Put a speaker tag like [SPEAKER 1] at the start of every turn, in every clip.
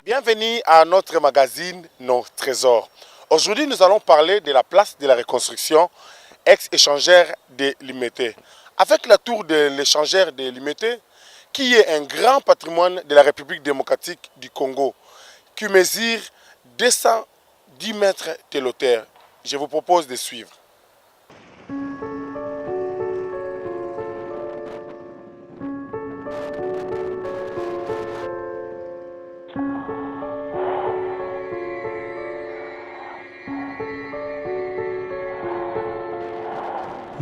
[SPEAKER 1] Bienvenue à notre magazine Nos Trésors. Aujourd'hui, nous allons parler de la place de la reconstruction ex-échangère de Limete. Avec la tour de l'échangère de Limete, qui est un grand patrimoine de la République démocratique du Congo, qui mesure 210 mètres de hauteur. Je vous propose de suivre.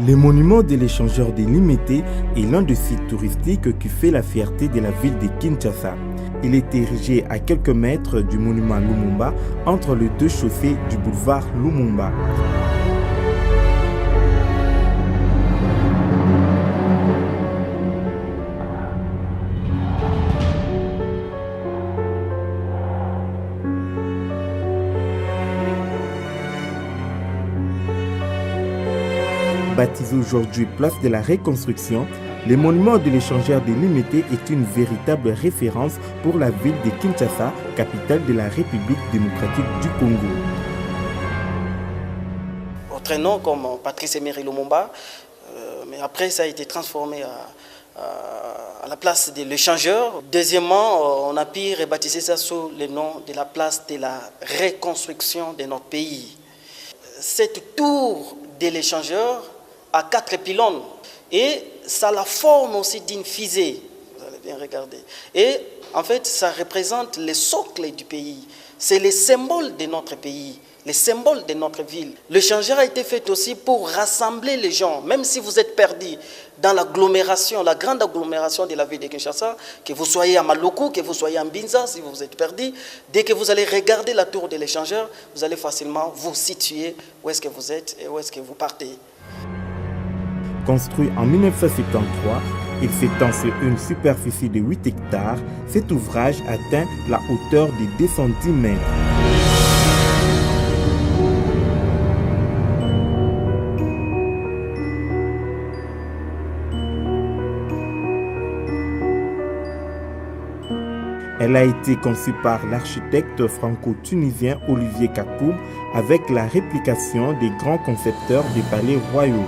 [SPEAKER 2] Le monument de l'échangeur de Limete est l'un des sites touristiques qui fait la fierté de la ville de Kinshasa. Il est érigé à quelques mètres du monument Lumumba, entre les deux chaussées du boulevard Lumumba. Baptisé aujourd'hui Place de la Reconstruction, le monument de l'échangeur de Limete est une véritable référence pour la ville de Kinshasa, capitale de la République démocratique du Congo.
[SPEAKER 3] Autre nom comme Patrice Emery Lumumba, mais après ça a été transformé à la place de l'échangeur. Deuxièmement, on a pu rebaptiser ça sous le nom de la place de la reconstruction de notre pays. Cette tour de l'échangeur à 4 pylônes et ça a la forme aussi d'une fusée, vous allez bien regarder. Et en fait, ça représente le socle du pays, c'est le symbole de notre pays, le symbole de notre ville. L'échangeur a été fait aussi pour rassembler les gens, même si vous êtes perdus dans l'agglomération, la grande agglomération de la ville de Kinshasa, que vous soyez à Maloku, que vous soyez à Mbinza, si vous êtes perdu, dès que vous allez regarder la tour de l'échangeur, vous allez facilement vous situer où est-ce que vous êtes et où est-ce que vous partez.
[SPEAKER 2] Construit en 1973, il s'étend sur une superficie de 8 hectares. Cet ouvrage atteint la hauteur de 210 mètres. Elle a été conçue par l'architecte franco-tunisien Olivier Kakoub avec la réplication des grands concepteurs des palais royaux.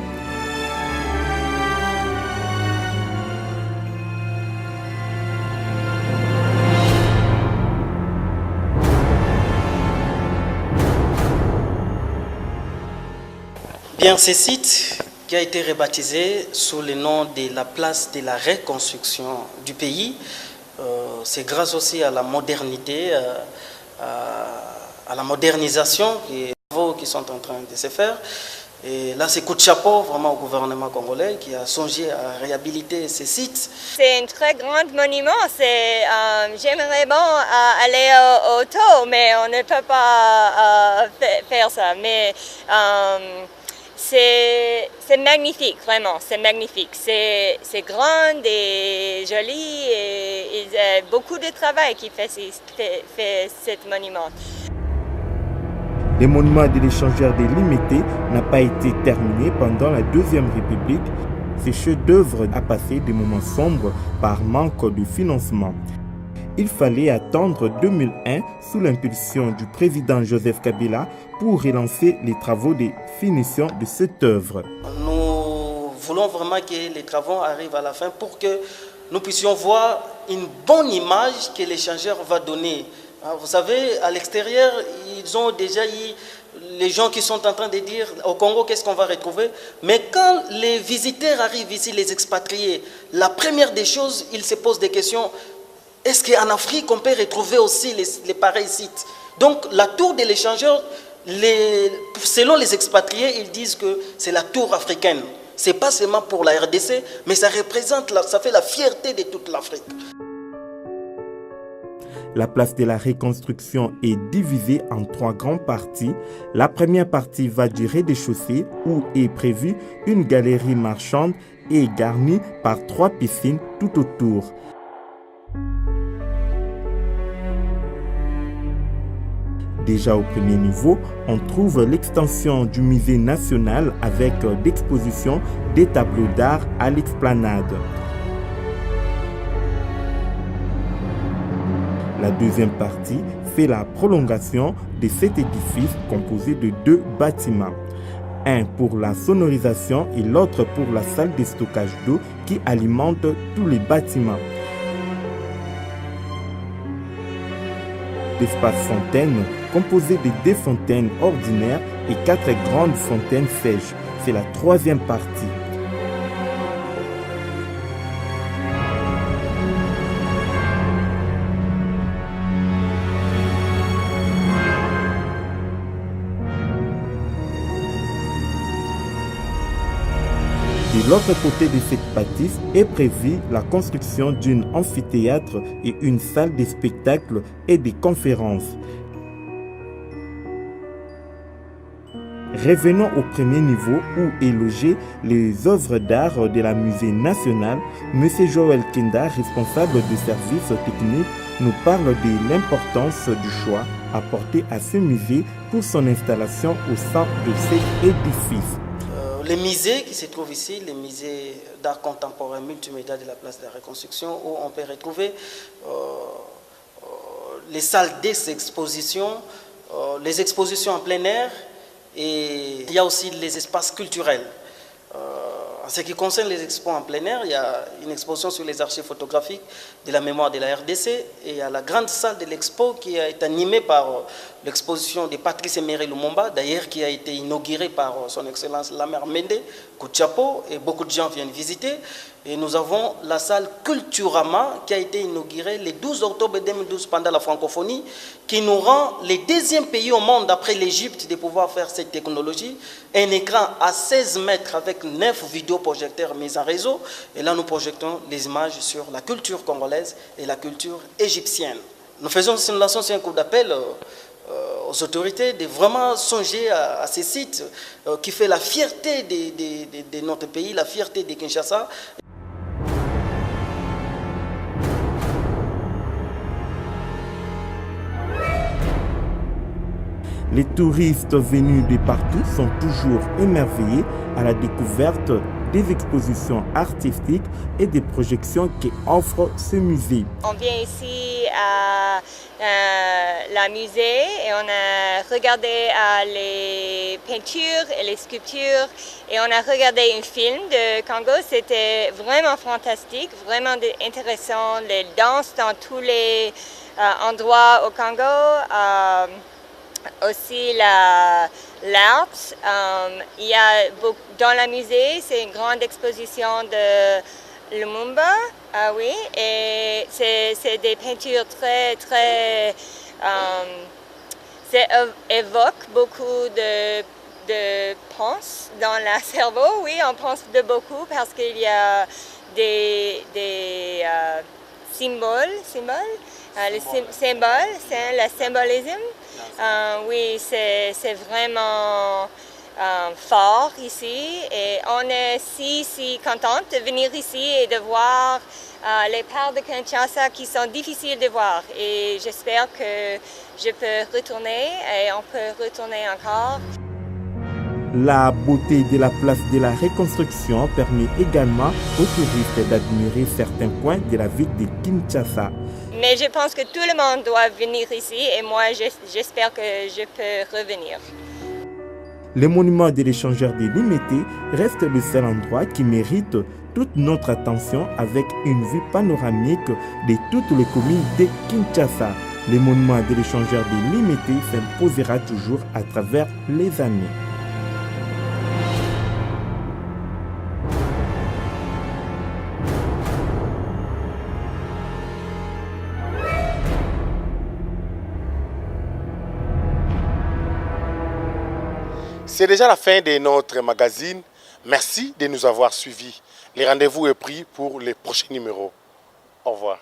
[SPEAKER 3] Bien, ce site qui a été rebaptisé sous le nom de la place de la reconstruction du pays, c'est grâce aussi à la modernité, à la modernisation des travaux qui sont en train de se faire. Et là, c'est coup de chapeau vraiment au gouvernement congolais qui a songé à réhabiliter ces sites.
[SPEAKER 4] C'est un très grand monument. J'aimerais aller au taux, mais on ne peut pas faire ça. Mais c'est magnifique, vraiment, c'est magnifique. C'est grand et joli et il y a beaucoup de travail qui fait ce monument.
[SPEAKER 2] Le monument de l'échangeur de Limete n'a pas été terminé pendant la Deuxième République. Ce chef-d'œuvre a passé des moments sombres par manque de financement. Il fallait attendre 2001 sous l'impulsion du président Joseph Kabila pour relancer les travaux de finition de cette œuvre.
[SPEAKER 3] Nous voulons vraiment que les travaux arrivent à la fin pour que nous puissions voir une bonne image que l'échangeur va donner. Vous savez, à l'extérieur, ils ont déjà eu les gens qui sont en train de dire au Congo qu'est-ce qu'on va retrouver. Mais quand les visiteurs arrivent ici, les expatriés, la première des choses, ils se posent des questions. Est-ce qu'en Afrique, on peut retrouver aussi les pareils sites? Donc, la tour de l'échangeur, selon les expatriés, ils disent que c'est la tour africaine. Ce n'est pas seulement pour la RDC, mais ça représente, ça fait la fierté de toute l'Afrique.
[SPEAKER 2] La place de la reconstruction est divisée en 3 grandes parties. La première partie va du rez-de-chaussée où est prévue une galerie marchande et garnie par 3 piscines tout autour. Déjà au premier niveau, on trouve l'extension du musée national avec d'expositions des tableaux d'art à l'explanade. La deuxième partie fait la prolongation de cet édifice composé de 2 bâtiments. Un pour la sonorisation et l'autre pour la salle de stockage d'eau qui alimente tous les bâtiments. D'espaces fontaines composés de 2 fontaines ordinaires et 4 grandes fontaines sèches. C'est la troisième partie. De l'autre côté de cette bâtisse est prévue la construction d'un amphithéâtre et une salle de spectacle et de conférences. Revenons au premier niveau où est logé les œuvres d'art de la Musée national. M. Joël Kenda, responsable du service technique, nous parle de l'importance du choix apporté à ce musée pour son installation au sein de cet édifice.
[SPEAKER 3] Les musées qui se trouvent ici, les musées d'art contemporain multimédia de la place de la Reconstruction, où on peut retrouver les salles d'exposition, les expositions en plein air, et il y a aussi les espaces culturels. En ce qui concerne les expos en plein air, il y a une exposition sur les archives photographiques de la mémoire de la RDC, et il y a la grande salle de l'expo qui a été animée par l'exposition de Patrice Emery Lumumba, d'ailleurs qui a été inaugurée par son Excellence Lamer Mende Kouchapo, et beaucoup de gens viennent visiter. Et nous avons la salle Culturama qui a été inaugurée le 12 octobre 2012 pendant la francophonie, qui nous rend le deuxième pays au monde après l'Égypte de pouvoir faire cette technologie. Un écran à 16 mètres avec 9 vidéoprojecteurs mis en réseau. Et là, nous projetons les images sur la culture congolaise et la culture égyptienne. Nous lançons un coup d'appel aux autorités de vraiment songer à ces sites qui fait la fierté de notre pays, la fierté de Kinshasa.
[SPEAKER 2] Les touristes venus de partout sont toujours émerveillés à la découverte des expositions artistiques et des projections qu'offre ce musée.
[SPEAKER 4] On vient ici à la musée et on a regardé les peintures et les sculptures et on a regardé un film de Congo. C'était vraiment fantastique, vraiment intéressant, les danses dans tous les endroits au Congo. Aussi l'art. Il y a dans la musée, c'est une grande exposition de Lumumba, oui, et c'est des peintures très ça évoque beaucoup de pensées dans le cerveau, oui, on pense de beaucoup parce qu'il y a des symboles, le symbole, c'est le symbolisme. Oui, c'est vraiment fort ici et on est si contente de venir ici et de voir les parts de Kinshasa qui sont difficiles de voir. Et j'espère que je peux retourner et on peut retourner encore.
[SPEAKER 2] La beauté de la place de la Reconstruction permet également aux touristes d'admirer certains coins de la ville de Kinshasa.
[SPEAKER 4] Mais je pense que tout le monde doit venir ici et moi j'espère que je peux revenir.
[SPEAKER 2] Le monument de l'échangeur de Limete reste le seul endroit qui mérite toute notre attention avec une vue panoramique de toutes les communes de Kinshasa. Le monument de l'échangeur de Limete s'imposera toujours à travers les années.
[SPEAKER 1] C'est déjà la fin de notre magazine. Merci de nous avoir suivis. Le rendez-vous est pris pour les prochains numéros. Au revoir.